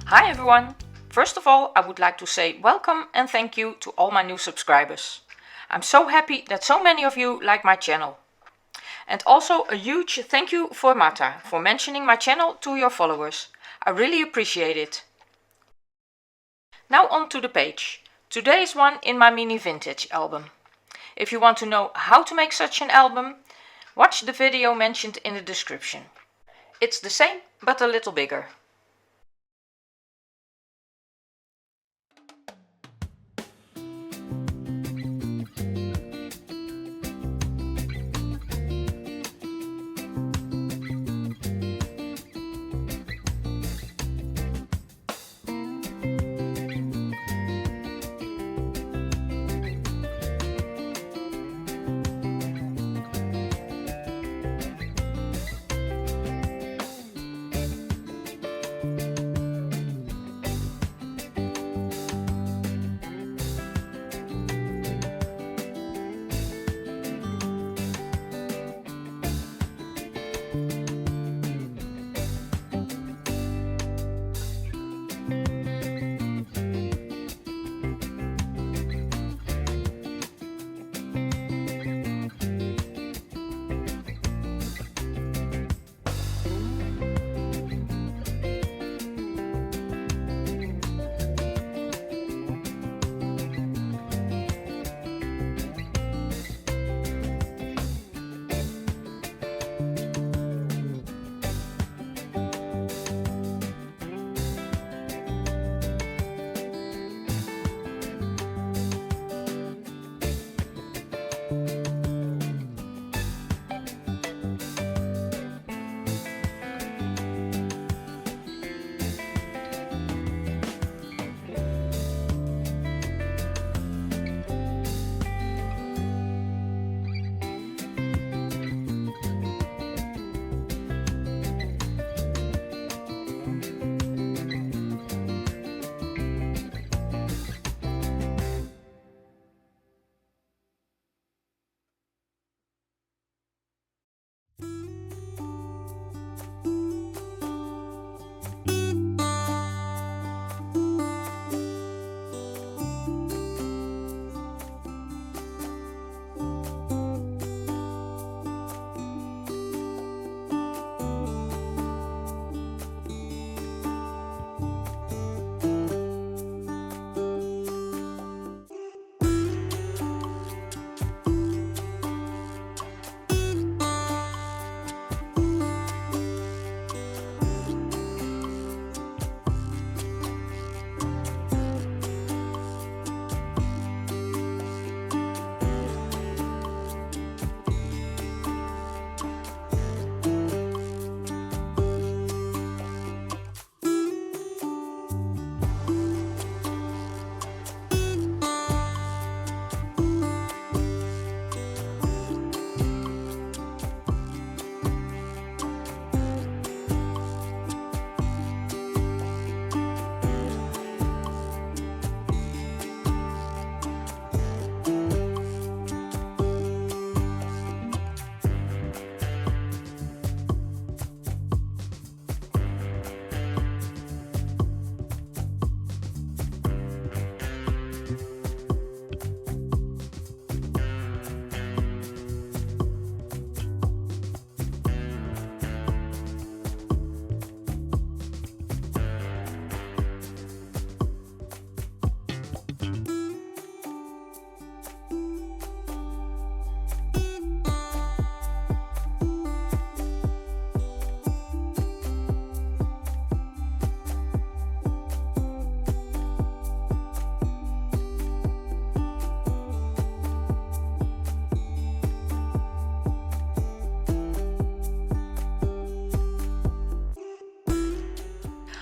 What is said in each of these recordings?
Hi everyone! First of all, I would like to say welcome and thank you to all my new subscribers. I'm so happy that so many of you like my channel. And also a huge thank you for Marta for mentioning my channel to your followers. I really appreciate it. Now on to the page. Today's one in my mini vintage album. If you want to know how to make such an album, watch the video mentioned in the description. It's the same but a little bigger.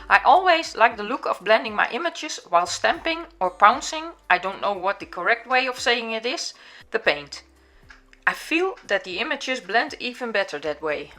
I always like the look of blending my images while stamping or pouncing, I don't know what the correct way of saying it is, the paint. I feel that the images blend even better that way.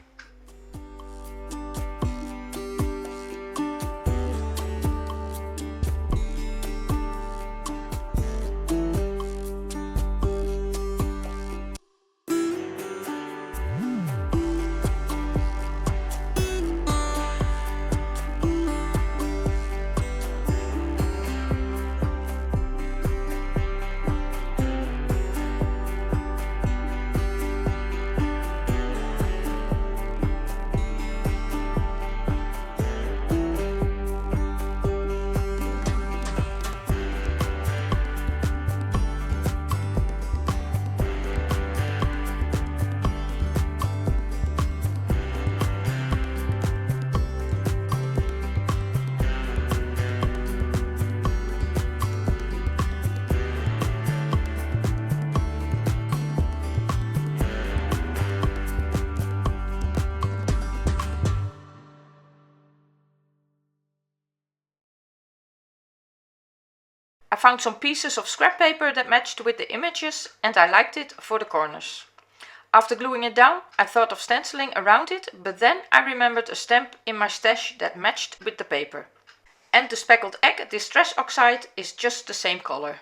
found some pieces of scrap paper that matched with the images and I liked it for the corners. After gluing it down, I thought of stenciling around it, but then I remembered a stamp in my stash that matched with the paper. And the speckled egg distress oxide is just the same color.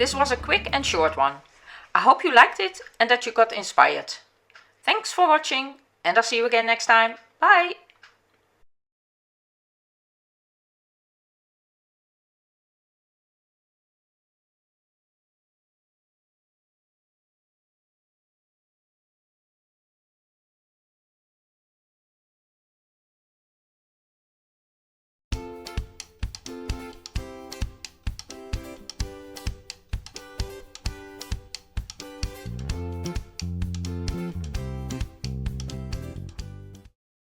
This was a quick and short one. I hope you liked it and that you got inspired. Thanks for watching and I'll see you again next time. Bye!